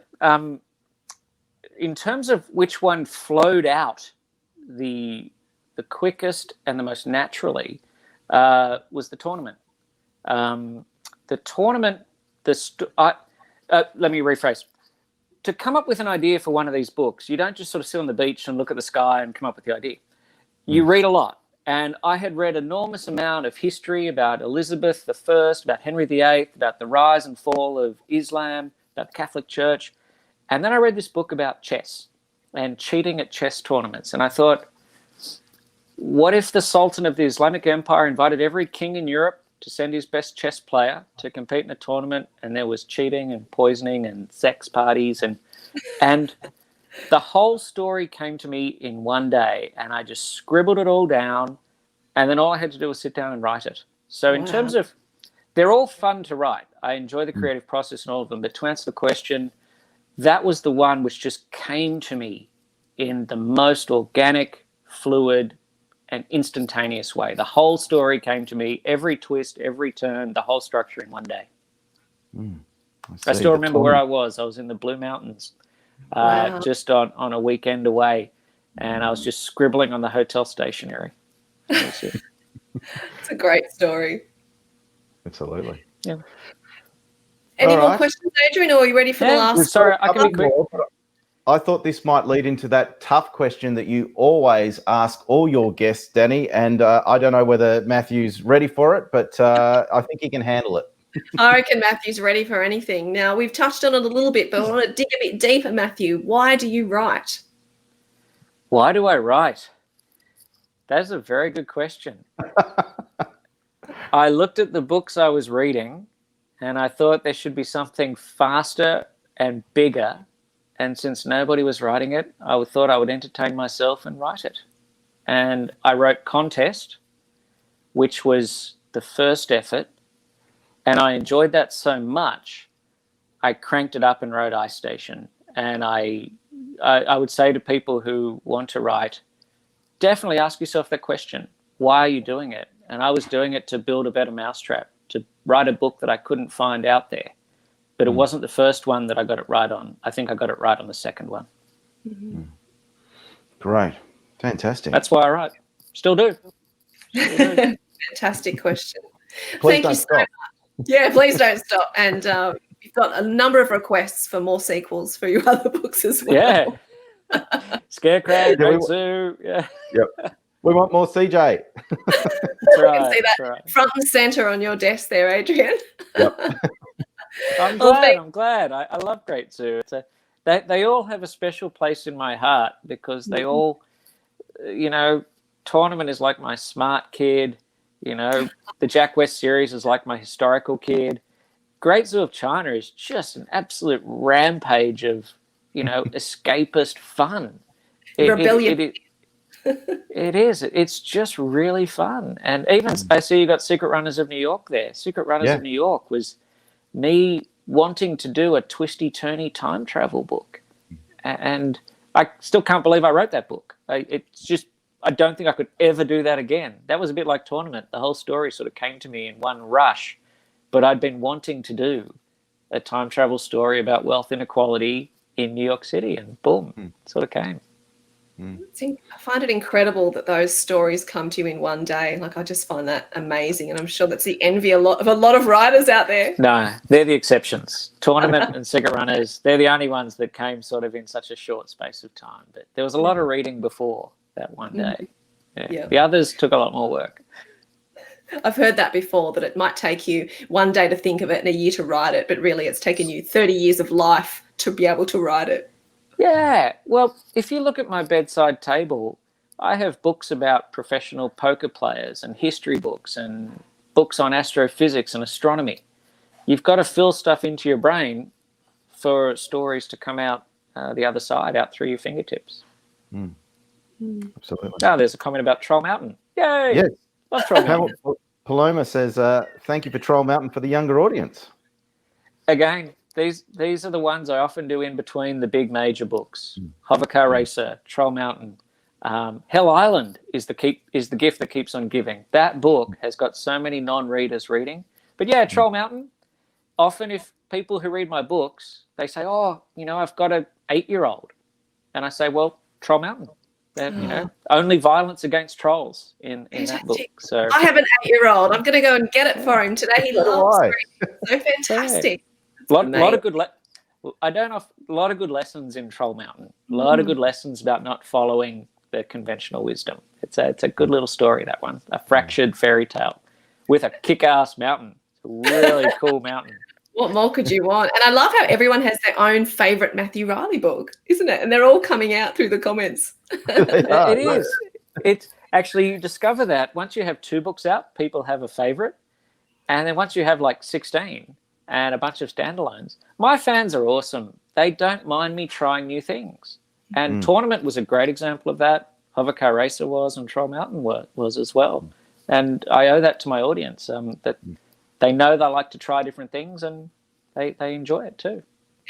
in terms of which one flowed out the quickest and the most naturally, was the tournament. The tournament, let me rephrase. To come up with an idea for one of these books, you don't just sort of sit on the beach and look at the sky and come up with the idea. You read a lot. And I had read enormous amount of history about Elizabeth I, about Henry VIII, about the rise and fall of Islam, about the Catholic Church. And then I read this book about chess and cheating at chess tournaments. And I thought, what if the Sultan of the Islamic Empire invited every king in Europe to send his best chess player to compete in a tournament, and there was cheating and poisoning and sex parties and the whole story came to me in one day, and I just scribbled it all down, and then all I had to do was sit down and write it. So in terms of, they're all fun to write. I enjoy the creative process in all of them, but to answer the question, that was the one which just came to me in the most organic, fluid, and instantaneous way. The whole story came to me, every twist, every turn, the whole structure in one day. I still remember where I was. I was in the Blue Mountains, just on a weekend away, and I was just scribbling on the hotel stationery. It's a great story. Absolutely. Yeah. Any more questions, Adrian, or are you ready for the last? Sorry, I can be quick. I thought this might lead into that tough question that you always ask all your guests, Danny, and I don't know whether Matthew's ready for it, but I think he can handle it. I reckon Matthew's ready for anything. Now, we've touched on it a little bit, but I want to dig a bit deeper, Matthew. Why do you write? Why do I write? That's a very good question. I looked at the books I was reading, and I thought there should be something faster and bigger. And since nobody was writing it, I thought I would entertain myself and write it. And I wrote Contest, which was the first effort. And I enjoyed that so much, I cranked it up and wrote Ice Station. And I would say to people who want to write, definitely ask yourself that question. Why are you doing it? And I was doing it to build a better mousetrap, to write a book that I couldn't find out there. But it wasn't the first one that I got it right on. I think I got it right on the second one. Great. Fantastic. That's why I write. Still do. Fantastic question. Please Thank you so much. Yeah, please don't stop. And you've got a number of requests for more sequels for your other books as well. Yeah. Scarecrow, Great Zoo. Yeah. Yep. We want more CJ. That's right. I can see that That's right. front and center on your desk there, Adrian. Yep. I'm glad. I love Great Zoo. They all have a special place in my heart because they all, Tournament is like my smart kid. The Jack West series is like my historical kid. Great Zoo of China is just an absolute rampage of, escapist fun. Rebellion. It is. It's just really fun. And even I see you got Secret Runners of New York there. Secret Runners of New York was me wanting to do a twisty-turny time travel book. And I still can't believe I wrote that book. I don't think I could ever do that again. That was a bit like Tournament. The whole story sort of came to me in one rush. But I'd been wanting to do a time travel story about wealth inequality in New York City, and boom, it sort of came. I find it incredible that those stories come to you in one day. Like, I just find that amazing, and I'm sure that's the envy of a lot of writers out there. No, they're the exceptions. Tournament and Secret Runners, they're the only ones that came sort of in such a short space of time. But there was a lot of reading before that one day. Yeah. The others took a lot more work. I've heard that before, that it might take you one day to think of it and a year to write it, but really it's taken you 30 years of life to be able to write it. Yeah. Well, if you look at my bedside table, I have books about professional poker players and history books and books on astrophysics and astronomy. You've got to fill stuff into your brain for stories to come out the other side, out through your fingertips. Absolutely. Oh, there's a comment about Troll Mountain. Yay! Yes. Love Troll Mountain. Paloma says, thank you for Troll Mountain for the younger audience. Again, these are the ones I often do in between the big major books. Hovercar Racer, Troll Mountain. Hell Island is the gift that keeps on giving. That book has got so many non-readers reading. But yeah, Troll Mountain, often if people who read my books, they say, I've got an 8-year-old. And I say, well, Troll Mountain. Only violence against trolls in that book. So I have an 8-year-old. I'm going to go and get it for him today. He loves it. So fantastic. A lot of good. I don't know. A lot of good lessons in Troll Mountain. A lot of good lessons about not following the conventional wisdom. It's a good little story, that one. A fractured fairy tale with a kick-ass mountain. It's a really cool mountain. What more could you want? And I love how everyone has their own favourite Matthew Reilly book, isn't it? And they're all coming out through the comments. It is. It's actually, you discover that once you have 2 books out, people have a favourite. And then once you have like 16 and a bunch of standalones, my fans are awesome. They don't mind me trying new things. And Tournament was a great example of that. Hovercar Racer was, and Troll Mountain was as well. And I owe that to my audience, that they know they like to try different things, and they enjoy it too.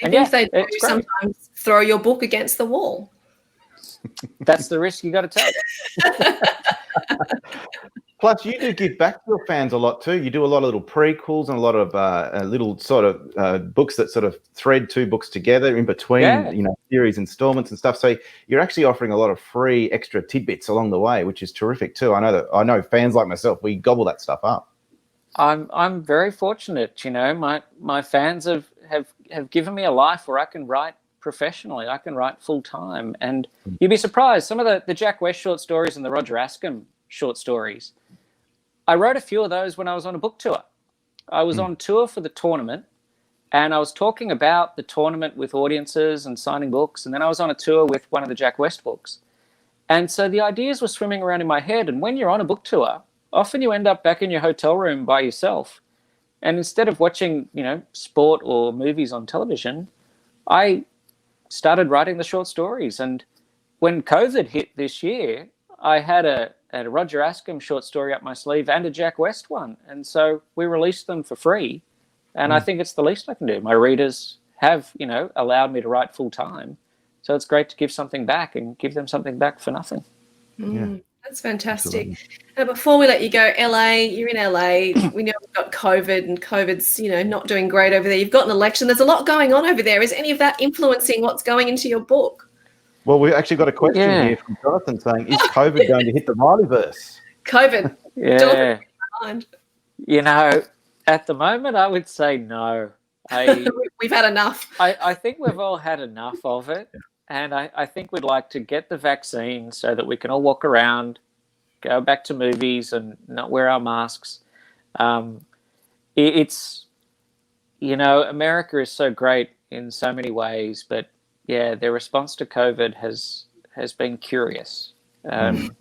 And yes, they do sometimes throw your book against the wall. That's the risk you got to take. Plus, you do give back to your fans a lot too. You do a lot of little prequels and a lot of little sort of books that sort of thread 2 books together in between, series installments and stuff. So you're actually offering a lot of free extra tidbits along the way, which is terrific too. I know fans like myself, we gobble that stuff up. I'm very fortunate. My fans have given me a life where I can write professionally. I can write full time, and you'd be surprised. Some of the Jack West short stories and the Roger Ascham short stories, I wrote a few of those when I was on a book tour. I was on tour for the tournament, and I was talking about the tournament with audiences and signing books, and then I was on a tour with one of the Jack West books. And so the ideas were swimming around in my head, and when you're on a book tour, often you end up back in your hotel room by yourself. And instead of watching, sport or movies on television, I started writing the short stories. And when COVID hit this year, I had a Roger Ascham short story up my sleeve and a Jack West one. And so we released them for free. And I think it's the least I can do. My readers have, allowed me to write full time. So it's great to give something back and give them something back for nothing. Yeah. That's fantastic. Now, before we let you go, you're in LA. We know we've got COVID, and COVID's, not doing great over there. You've got an election. There's a lot going on over there. Is any of that influencing what's going into your book? Well, we've actually got a question here from Jonathan saying, is COVID going to hit the Reillyverse? COVID. Yeah. At the moment, I would say no. We've had enough. I think we've all had enough of it. And I think we'd like to get the vaccine so that we can all walk around, go back to movies and not wear our masks. It's, America is so great in so many ways, but yeah, their response to COVID has been curious. And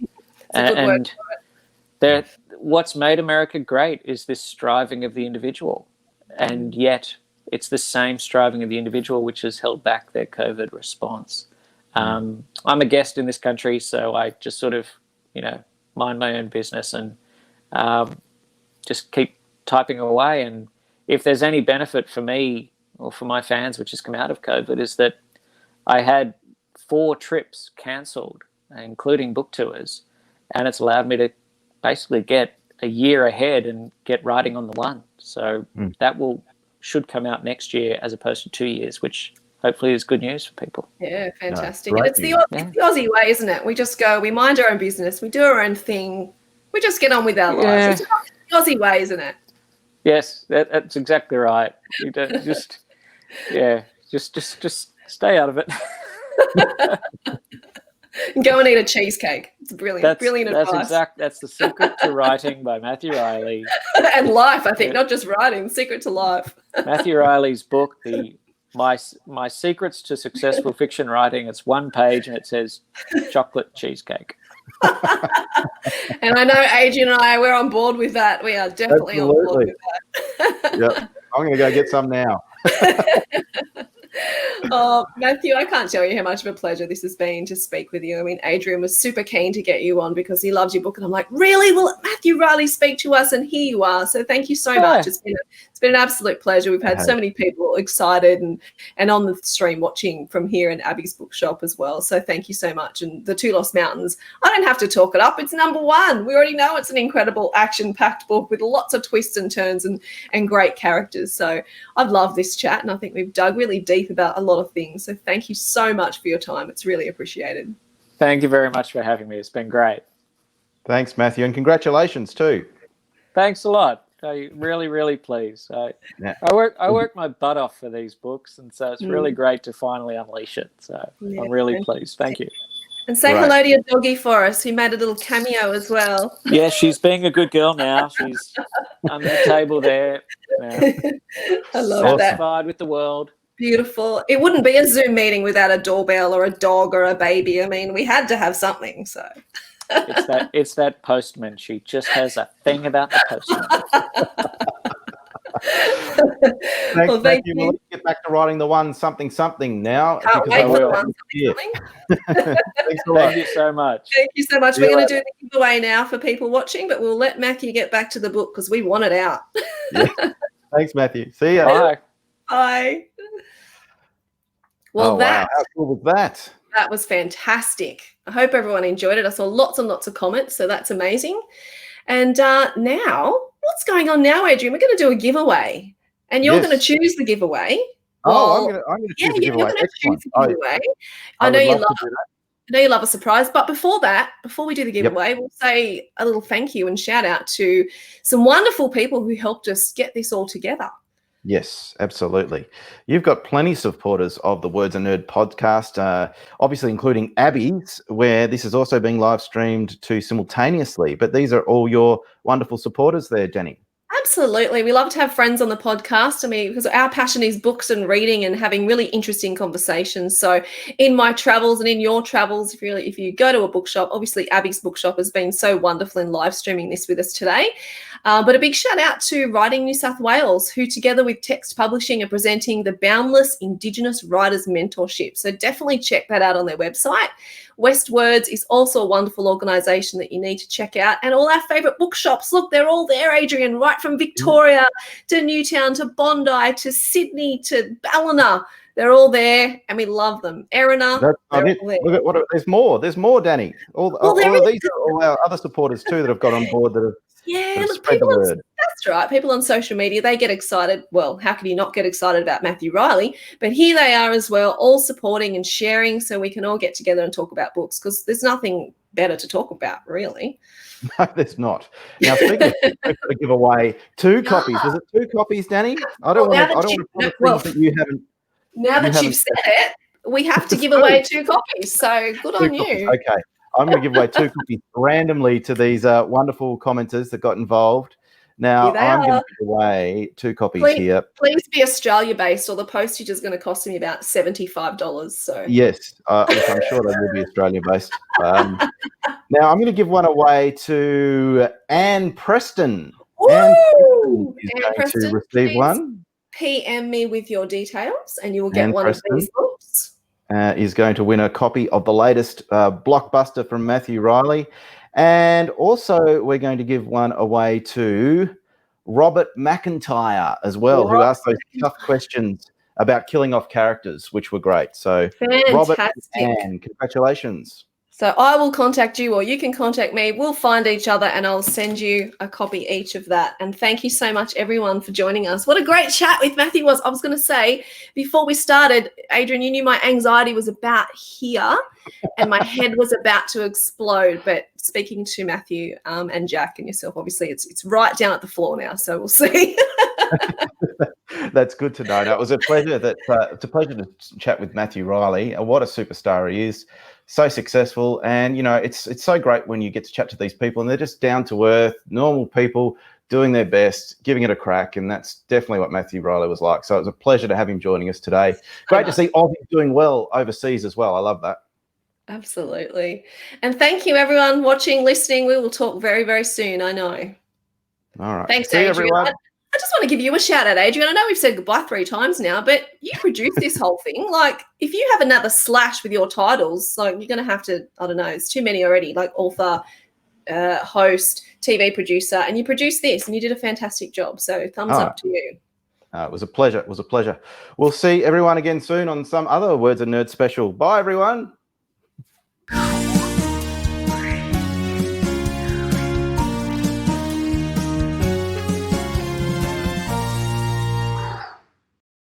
what's made America great is this striving of the individual. And yet it's the same striving of the individual which has held back their COVID response. I'm a guest in this country, so I just sort of, mind my own business and just keep typing away. And if there's any benefit for me or for my fans which has come out of COVID is that I had 4 trips cancelled, including book tours, and it's allowed me to basically get a year ahead and get writing on the one. So that should come out next year as opposed to 2 years, which hopefully is good news for people. Yeah, fantastic. And it's the Aussie way, isn't it? We just go, we mind our own business, we do our own thing, we just get on with our lives. It's the Aussie way, isn't it? Yes, that's exactly right. You don't just stay out of it. And go and eat a cheesecake. It's brilliant. Brilliant advice. That's the secret to writing by Matthew Reilly. And life, I think, not just writing. Secret to life. Matthew Reilly's book, My Secrets to Successful Fiction Writing. It's 1 page and it says chocolate cheesecake. And I know Adrian and I, we're on board with that. We are definitely on board with that. Yep. I'm going to go get some now. Oh, Matthew, I can't tell you how much of a pleasure this has been to speak with you. I mean, Adrian was super keen to get you on because he loves your book. And I'm like, really? Will Matthew Reilly speak to us? And here you are. So thank you so much. It's been an absolute pleasure. We've had so many people excited and on the stream watching from here in Abby's bookshop as well. So thank you so much. And The Two Lost Mountains, I don't have to talk it up. It's #1. We already know it's an incredible action-packed book with lots of twists and turns and great characters. So I've loved this chat, and I think we've dug really deep about a lot of things. So thank you so much for your time. It's really appreciated. Thank you very much for having me. It's been great. Thanks, Matthew, and congratulations too. Thanks a lot. I'm really, really pleased. I work my butt off for these books, and so it's really great to finally unleash it. So I'm really pleased. Thank you. And say hello to your doggy for us, who made a little cameo as well. Yeah, she's being a good girl now. She's under the table there. I love that. Satisfied with the world. Beautiful. It wouldn't be a Zoom meeting without a doorbell or a dog or a baby. I mean, we had to have something. So it's that postman. She just has a thing about the postman. Thanks, Matthew. We'll get back to writing the one something now. Can't wait for the one something. Thank you so much. Thank you so much. We're going to do the giveaway now for people watching, but we'll let Matthew get back to the book because we want it out. Thanks, Matthew. See ya. Bye. Bye. Well, wow. How cool was that? That was fantastic. I hope everyone enjoyed it. I saw lots and lots of comments, so that's amazing. And now, what's going on now, Adrian? We're going to do a giveaway, and you're going to choose the giveaway. I'm going to choose the giveaway. You're going to choose the giveaway. I know you love a surprise, but before we do the giveaway, we'll say a little thank you and shout out to some wonderful people who helped us get this all together. Yes, absolutely. You've got plenty of supporters of the Words and Nerd podcast, obviously including Abby's, where this is also being live streamed to simultaneously. But these are all your wonderful supporters there, Jenny. Absolutely. We love to have friends on the podcast. I mean, because our passion is books and reading and having really interesting conversations. So in my travels and in your travels, if you go to a bookshop, obviously Abby's bookshop has been so wonderful in live streaming this with us today. But a big shout out to Writing New South Wales, who together with Text Publishing are presenting the Boundless Indigenous Writers Mentorship. So definitely check that out on their website. West Words is also a wonderful organisation that you need to check out. And all our favourite bookshops, look, they're all there, Adrian, right from Victoria to Newtown to Bondi to Sydney to Ballina. They're all there and we love them. Erina. Look at there's more, Danny. All of these are all our other supporters too that have got on board that have spread the word. That's That's right. People on social media, they get excited. Well, how can you not get excited about Matthew Reilly? But here they are as well, all supporting and sharing so we can all get together and talk about books because there's nothing better to talk about, really. No, there's not. Now, speaking of books, we've got to give away 2 copies. Was it 2 copies, Danny? I don't want to promise things that you haven't. Now that you've said it, we have to give away 2 copies. So good on copies. you. Okay. I'm going to give away 2 copies randomly to these wonderful commenters that got involved. Now, I'm going to give away 2 copies here. Please be Australia-based or the postage is going to cost me about $75. So Yes, look, I'm sure they will be Australia-based. Now, I'm going to give one away to Anne Preston. Woo! Anne Preston is going Preston, to receive one. PM me with your details and you will get Anne one Preston of these books. Is going to win a copy of the latest blockbuster from Matthew Reilly. And also, we're going to give one away to Robert McIntyre as well, who asked those tough questions about killing off characters, which were great. So, fantastic. Robert and Anne, congratulations. So I will contact you or you can contact me. We'll find each other and I'll send you a copy each of that. And thank you so much, everyone, for joining us. What a great chat with Matthew was. I was going to say, before we started, Adrian, you knew my anxiety was about here and my head was about to explode. But speaking to Matthew and Jack and yourself, obviously, it's right down at the floor now. So we'll see. That's good to know. No, it was a pleasure. It's a pleasure to chat with Matthew Reilly. What a superstar he is. So successful, and it's so great when you get to chat to these people, and they're just down to earth, normal people doing their best, giving it a crack, and that's definitely what Matthew Reilly was like. So it was a pleasure to have him joining us today. Great to see Aussie doing well overseas as well. I love that. Absolutely, and thank you everyone watching, listening. We will talk very, very soon. I know. All right. Thanks, see Adrian. everyone. I just want to give you a shout out, Adrian. I know we've said goodbye 3 times now, but you produced this whole thing. Like, if you have another slash with your titles, like you're going to have to, I don't know, it's too many already, like author, host, TV producer, and you produced this and you did a fantastic job. So thumbs up to you. It was a pleasure. It was a pleasure. We'll see everyone again soon on some other Words of Nerd special. Bye, everyone.